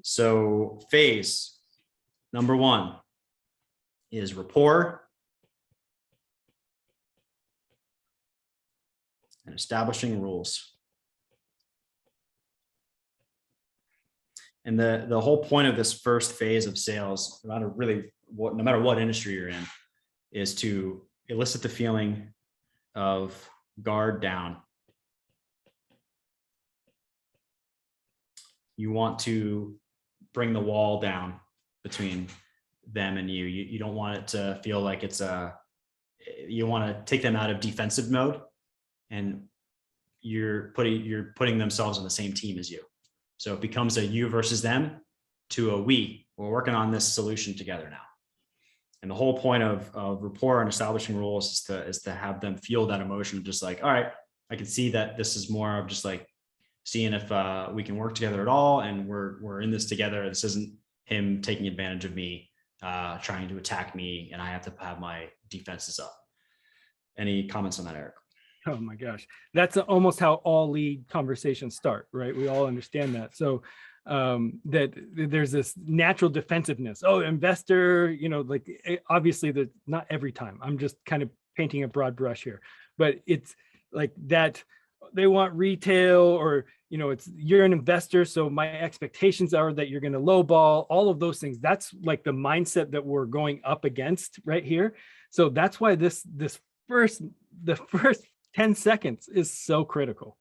So phase number 1 is rapport and establishing rules. And the whole point of this first phase of sales, no matter what industry you're in, is to elicit the feeling of guard down. You want to bring the wall down between them and you. You don't want it to feel like you want to take them out of defensive mode, and you're putting themselves on the same team as you. So it becomes a you versus them to a we. We're working on this solution together now. And the whole point of rapport and establishing rules is to have them feel that emotion of just like, all right, I can see that this is more of just like seeing if we can work together at all, and we're in this together. This isn't him taking advantage of me, trying to attack me, and I have to have my defenses up. Any comments on that, Eric? Oh my gosh, that's almost how all lead conversations start, right? We all understand that. So that there's this natural defensiveness. Oh, investor, like obviously not every time. I'm just kind of painting a broad brush here, but it's like that. They want retail, or you're an investor, so my expectations are that you're going to lowball, all of those things. That's like the mindset that we're going up against right here. So that's why the first 10 seconds is so critical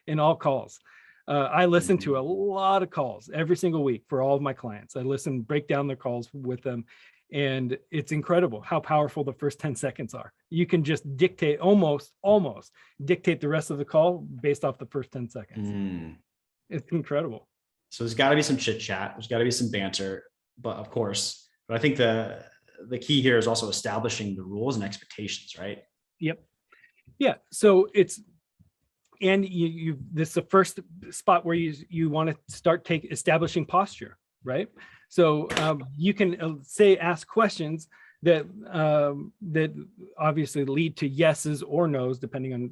in all calls. I listen to a lot of calls every single week for all of my clients. I break down their calls with them. And it's incredible how powerful the first 10 seconds are. You can just dictate, almost dictate the rest of the call based off the first 10 seconds. It's incredible. So there's got to be some chit chat. There's got to be some banter, but I think the key here is also establishing the rules and expectations, right? Yep. Yeah. So it's, and this is the first spot where you want to start establishing posture, right? So you can ask questions that obviously lead to yeses or nos, depending on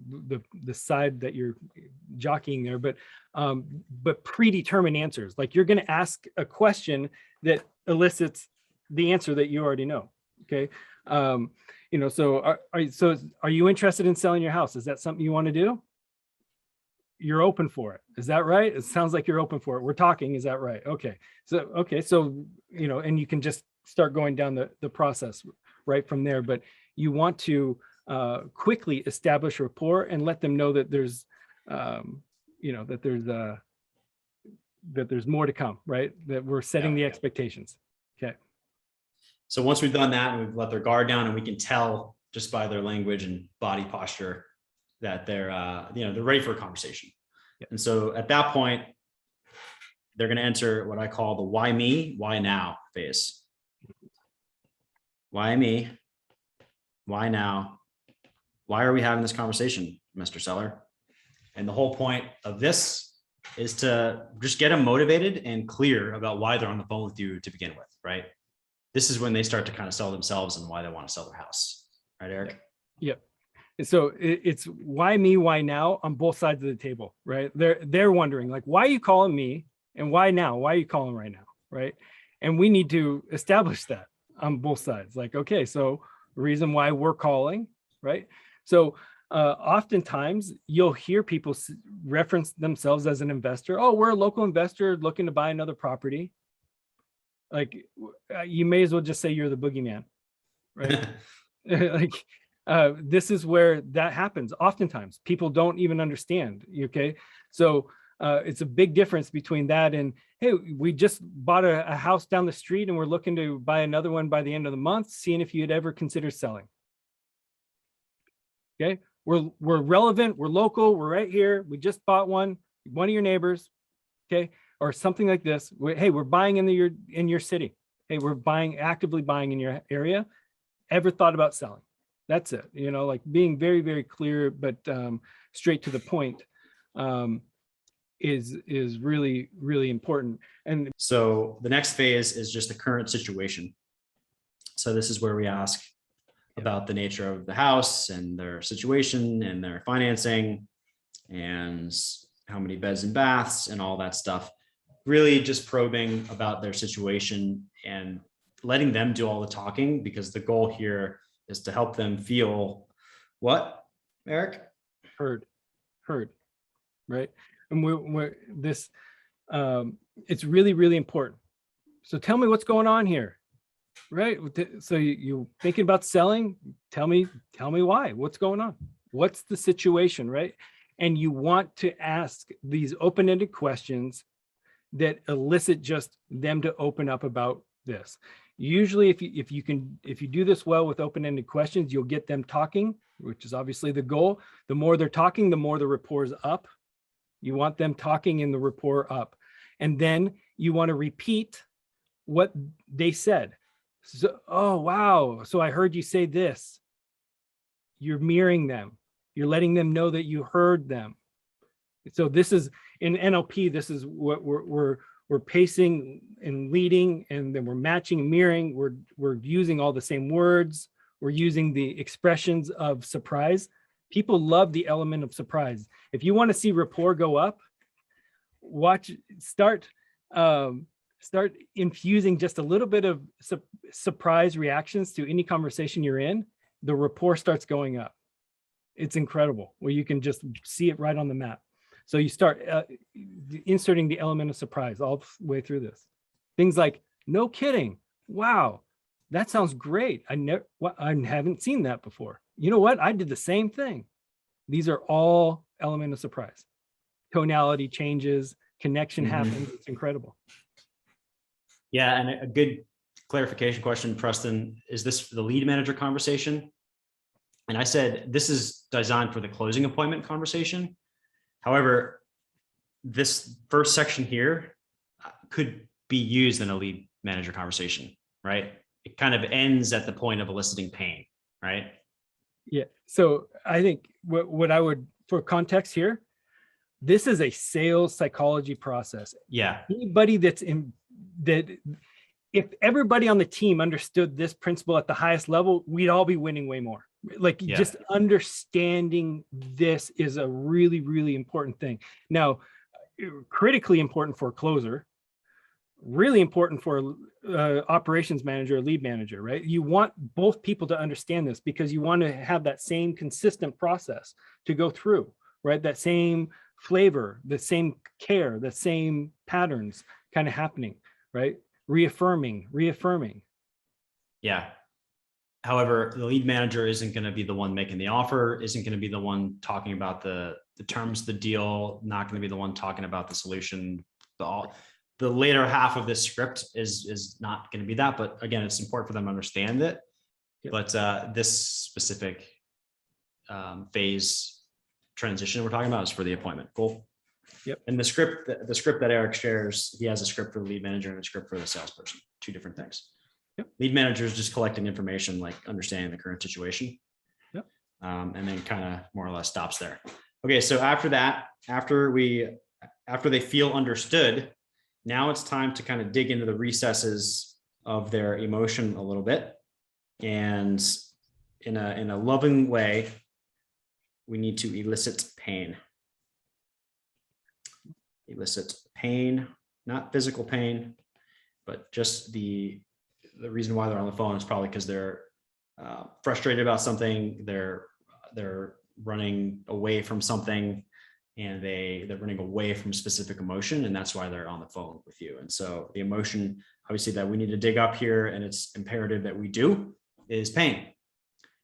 the side that you're jockeying there, but predetermined answers. Like you're going to ask a question that elicits the answer that you already know. Okay. So are you interested in selling your house? Is that something you want to do? You're open for it. Is that right? It sounds like you're open for it. We're talking. Is that right? Okay. So, and you can just start going down the process right from there, but you want to quickly establish rapport and let them know that there's more to come, right? That we're setting the expectations. Okay. So once we've done that and we've let their guard down, and we can tell just by their language and body posture that they're ready for a conversation. Yep. And so at that point, they're going to enter what I call the why me, why now phase. Why me? Why now? Why are we having this conversation, Mr. Seller? And the whole point of this is to just get them motivated and clear about why they're on the phone with you to begin with, right? This is when they start to kind of sell themselves and why they want to sell their house. Right, Eric? Yep. So it's why me, why now on both sides of the table, right? They're wondering like, why are you calling me and why now? Why are you calling right now, right? And we need to establish that on both sides. Like, okay, so the reason why we're calling, right? So oftentimes you'll hear people reference themselves as an investor. Oh, we're a local investor looking to buy another property. Like you may as well just say you're the boogeyman, right? This is where that happens. Oftentimes people don't even understand. Okay. So it's a big difference between that and, hey, we just bought a house down the street and we're looking to buy another one by the end of the month, seeing if you'd ever consider selling. Okay. We're relevant. We're local. We're right here. We just bought one of your neighbors. Okay. Or something like this. Hey, we're buying in your city. Hey, we're actively buying in your area. Ever thought about selling? That's it. Like being very, very clear, but straight to the point is really, really important. And so the next phase is just the current situation. So this is where we ask about the nature of the house and their situation and their financing and how many beds and baths and all that stuff. really just probing about their situation and letting them do all the talking, because the goal here is to help them feel what, Erik? Heard, right? And we're this, it's really, really important. So tell me what's going on here, right? So you thinking about selling? Tell me why. What's going on? What's the situation, right? And you want to ask these open-ended questions that elicit just them to open up about this. Usually, if you do this well with open-ended questions, you'll get them talking, which is obviously the goal. The more they're talking, the more the rapport's up. You want them talking and the rapport up. And then you want to repeat what they said. So, oh, wow. So I heard you say this. You're mirroring them. You're letting them know that you heard them. So this is in NLP, this is what we're pacing and leading, and then we're matching and mirroring. We're using all the same words. We're using the expressions of surprise. People love the element of surprise. If you want to see rapport go up, start infusing just a little bit of surprise reactions to any conversation you're in. The rapport starts going up. It's incredible, where you can just see it right on the map. So you start inserting the element of surprise all the way through this. Things like, no kidding, wow, that sounds great. I haven't seen that before. You know what? I did the same thing. These are all element of surprise. Tonality changes, connection happens. It's incredible. Yeah, and a good clarification question, Preston, is this the lead manager conversation? And I said, this is designed for the closing appointment conversation. However, this first section here could be used in a lead manager conversation, right? It kind of ends at the point of eliciting pain, right? Yeah. So I think what I would, for context here, this is a sales psychology process. Yeah. Anybody if everybody on the team understood this principle at the highest level, we'd all be winning way more. Like, just understanding this is a really, really important thing. Now, critically important for a closer, really important for operations manager, lead manager, right? You want both people to understand this, because you want to have that same consistent process to go through, right? That same flavor, the same care, the same patterns kind of happening, right? Reaffirming. Yeah. However, the lead manager isn't going to be the one making the offer, isn't going to be the one talking about the terms of the deal, not going to be the one talking about the solution. The later half of this script is not going to be that, but again, it's important for them to understand it. Yep. But this specific phase transition we're talking about is for the appointment. Cool. Yep. And the script that Erik shares, he has a script for the lead manager and a script for the salesperson, two different things. Yep. Lead manager is just collecting information, like understanding the current situation. Yep. And then kind of more or less stops there. Okay. So after that, after they feel understood, now it's time to kind of dig into the recesses of their emotion a little bit. And in a loving way, we need to elicit pain. Elicit pain, not physical pain, but just the reason why they're on the phone is probably because they're frustrated about something. They're running away from something, and they're running away from specific emotion, and that's why they're on the phone with you. And so the emotion, obviously, that we need to dig up here, and it's imperative that we do, is pain.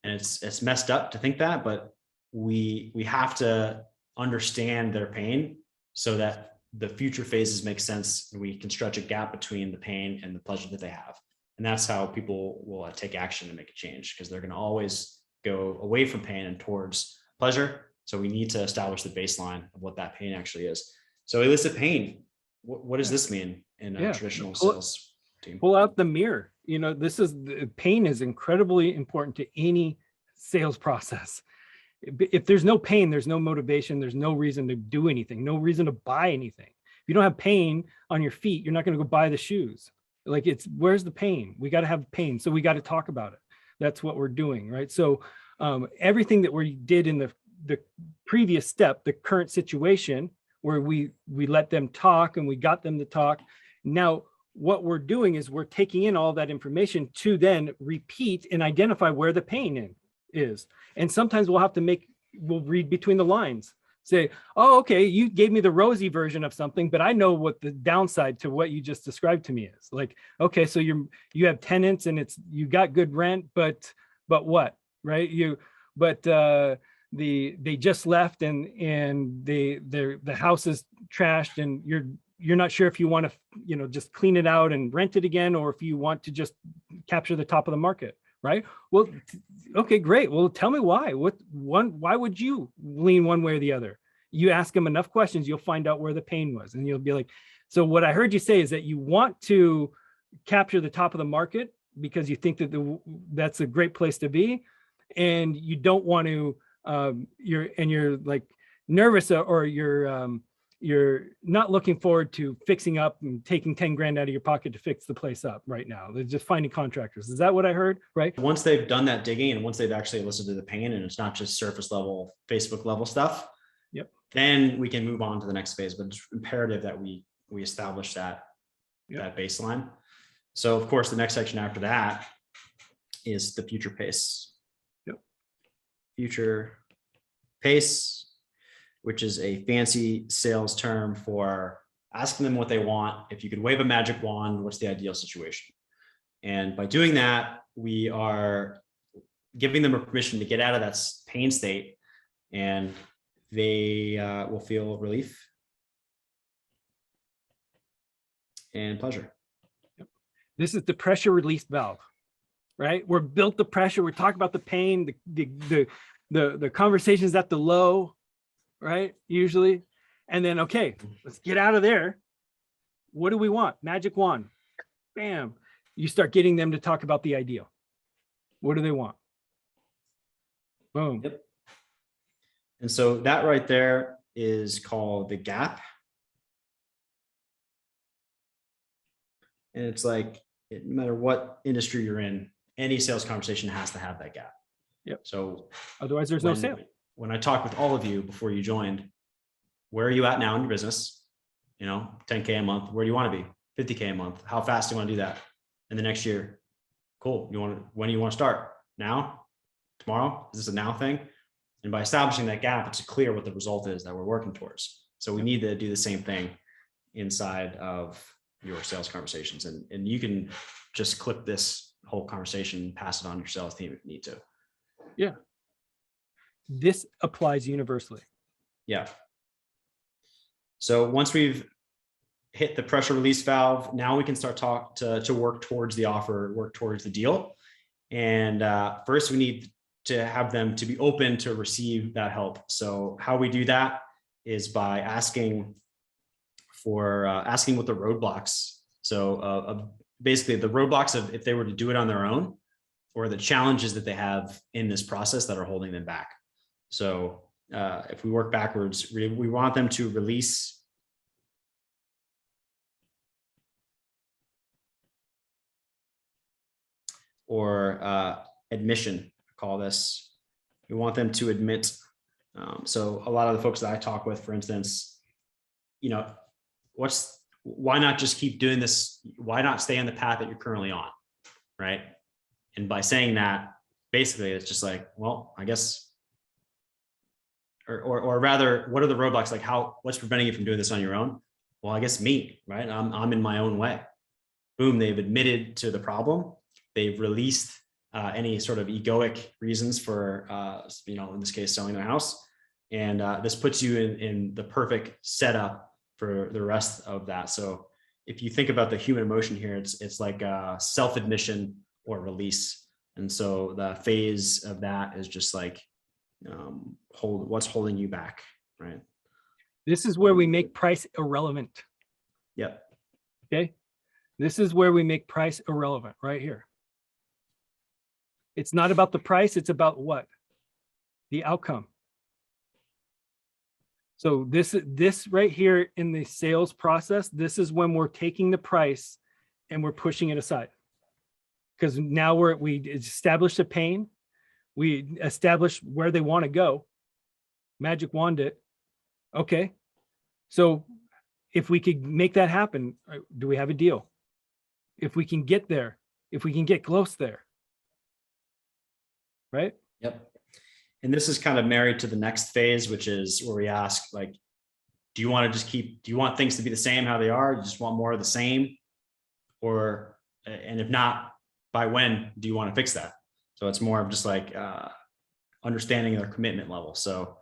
And it's messed up to think that, but we have to understand their pain so that the future phases make sense, and we can stretch a gap between the pain and the pleasure that they have. And that's how people will take action and make a change, because they're going to always go away from pain and towards pleasure. So we need to establish the baseline of what that pain actually is. So elicit pain. What does this mean in a traditional sales team? Pull out the mirror. Pain is incredibly important to any sales process. If there's no pain, there's no motivation, there's no reason to do anything, no reason to buy anything. If you don't have pain on your feet, you're not going to go buy the shoes. Like, where's the pain? We got to have pain. So we got to talk about it. That's what we're doing, right? So everything that we did in the previous step, the current situation, where we let them talk and we got them to talk. Now, what we're doing is we're taking in all that information to then repeat and identify where the pain is. And sometimes we'll read between the lines, say, oh, okay, you gave me the rosy version of something, but I know what the downside to what you just described to me is. Like, okay, so you have tenants and you got good rent, but what, right? They just left and the house is trashed, and you're not sure if you want to, just clean it out and rent it again, or if you want to just capture the top of the market, right? Well, okay, great. Well, tell me why. Why would you lean one way or the other? You ask them enough questions, you'll find out where the pain was, and you'll be like, so what I heard you say is that you want to capture the top of the market because you think that that's a great place to be, and you don't want to. You're like nervous, or you're not looking forward to fixing up and taking 10 grand out of your pocket to fix the place up right now. They're just finding contractors. Is that what I heard? Right. Once they've done that digging and once they've actually listened to the pain and it's not just surface level, Facebook level stuff, yep, then we can move on to the next phase. But it's imperative that we establish that, yep, that baseline. So of course, the next section after that is the future pace. Yep. Future pace, which is a fancy sales term for asking them what they want. If you could wave a magic wand, what's the ideal situation? And by doing that, we are giving them a permission to get out of that pain state, and they will feel relief and pleasure. Yep. This is the pressure release valve, right? We're built the pressure. We talk about the pain, the conversations at the low, right? Usually. And then, okay, let's get out of there. What do we want? Magic wand. Bam. You start getting them to talk about the ideal. What do they want? Boom. Yep. And so that right there is called the gap. And it's like, no matter what industry you're in, any sales conversation has to have that gap. Yep. So otherwise there's no sale. When I talked with all of you before you joined, where are you at now in your business? 10K a month. Where do you want to be? 50K a month. How fast do you want to do that? And the next year, cool. When do you want to start? Now? Tomorrow? Is this a now thing? And by establishing that gap, it's clear what the result is that we're working towards. So we need to do the same thing inside of your sales conversations. And you can just clip this whole conversation, pass it on to your sales team if you need to. Yeah. This applies universally. Yeah. So once we've hit the pressure release valve, now we can start to work towards the offer, work towards the deal. And first we need to have them to be open to receive that help. So how we do that is by asking what the roadblocks. So basically the roadblocks of if they were to do it on their own, or the challenges that they have in this process that are holding them back. So if we work backwards, we want them to release or admission, call this. We want them to admit. So a lot of the folks that I talk with, for instance, why not just keep doing this? Why not stay on the path that you're currently on, right? And by saying that, basically, it's just like, well, I guess, or rather, what are the roadblocks? Like what's preventing you from doing this on your own? Well, I guess me, right? I'm in my own way. Boom, they've admitted to the problem. They've released any sort of egoic reasons for, in this case, selling their house. And this puts you in the perfect setup for the rest of that. So if you think about the human emotion here, it's like self-admission or release. And so the phase of that is just like, what's holding you back, right? This is where we make price irrelevant. Yep. Okay. This is where we make price irrelevant right here. It's not about the price. It's about what? The outcome. So this right here in the sales process, this is when we're taking the price and we're pushing it aside. Because now we established a pain. We established where they want to go. Magic wand it. Okay. So if we could make that happen, do we have a deal? If we can get there, if we can get close there, right? Yep. And this is kind of married to the next phase, which is where we ask, like, do you want to just do you want things to be the same how they are? You just want more of the same? Or, and if not, by when do you want to fix that? So it's more of just like understanding their commitment level. So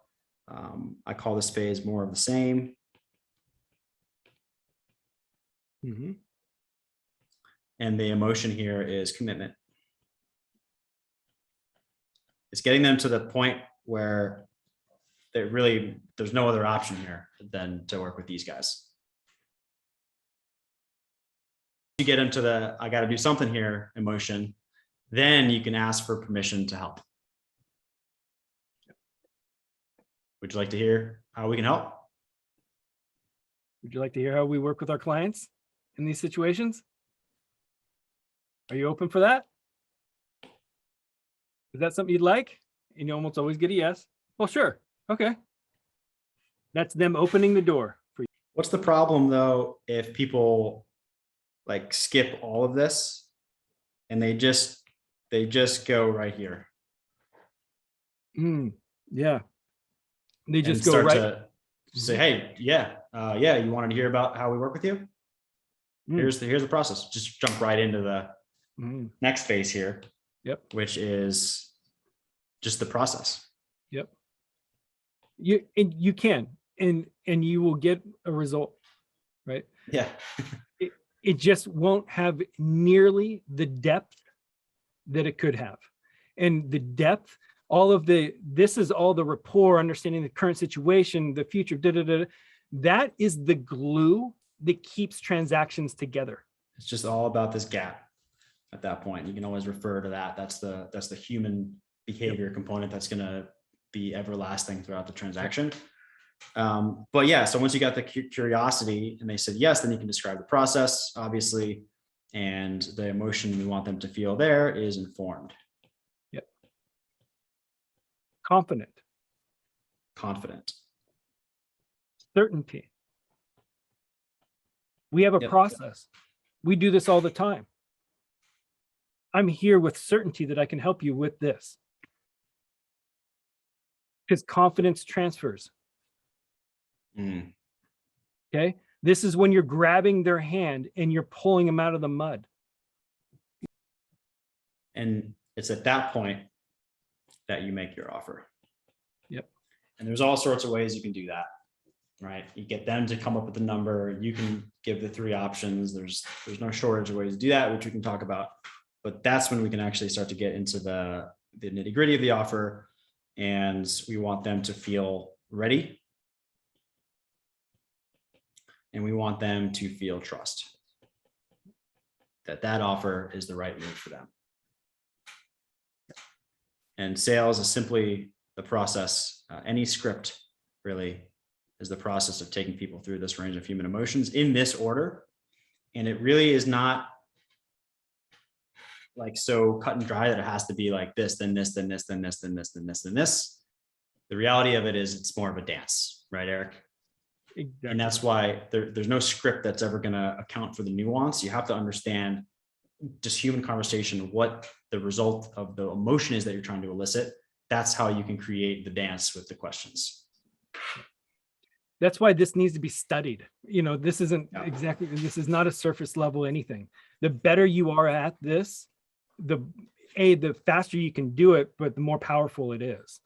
I call this phase more of the same. Mm-hmm. And the emotion here is commitment. It's getting them to the point where there's no other option here than to work with these guys. You get into the, I got to do something here emotion, then you can ask for permission to help. Would you like to hear how we can help? Would you like to hear how we work with our clients in these situations? Are you open for that? Is that something you'd like? And you almost always get a yes. Well, sure. Okay. That's them opening the door for you. What's the problem though, if people like skip all of this and they just go right here? Yeah. They just and go start right to say, hey, yeah, you wanted to hear about how we work with you? Here's the process. Just jump right into the next phase here. Yep. Which is just the process. Yep. You can, and you will get a result, right? Yeah. It just won't have nearly the depth that it could have. And the depth, this is all the rapport, understanding the current situation, the future, that is the glue that keeps transactions together. It's just all about this gap at that point. You can always refer to that. That's the human behavior component that's going to be everlasting throughout the transaction. But yeah, so once you got the curiosity and they said yes, then you can describe the process, obviously, and the emotion we want them to feel there is informed. Yep. Confident. Certainty. We have a process. We do this all the time. I'm here with certainty that I can help you with this. Because confidence transfers. Okay. This is when you're grabbing their hand and you're pulling them out of the mud. And it's at that point that you make your offer. Yep. And there's all sorts of ways you can do that, right? You get them to come up with the number. You can give the 3 options. There's no shortage of ways to do that, which we can talk about. But that's when we can actually start to get into the nitty gritty of the offer. And we want them to feel ready. And we want them to feel trust that offer is the right move for them. And sales is simply the process. Any script really is the process of taking people through this range of human emotions in this order. And it really is not like so cut and dry that it has to be like this, then this, then this, then this, then this, then this, then this. The reality of it is it's more of a dance, right, Eric? Exactly. And that's why there's no script that's ever going to account for the nuance. You have to understand just human conversation, what the result of the emotion is that you're trying to elicit. That's how you can create the dance with the questions. That's why this needs to be studied. This isn't exactly, this is not a surface level anything. The better you are at this, the faster you can do it, but the more powerful it is.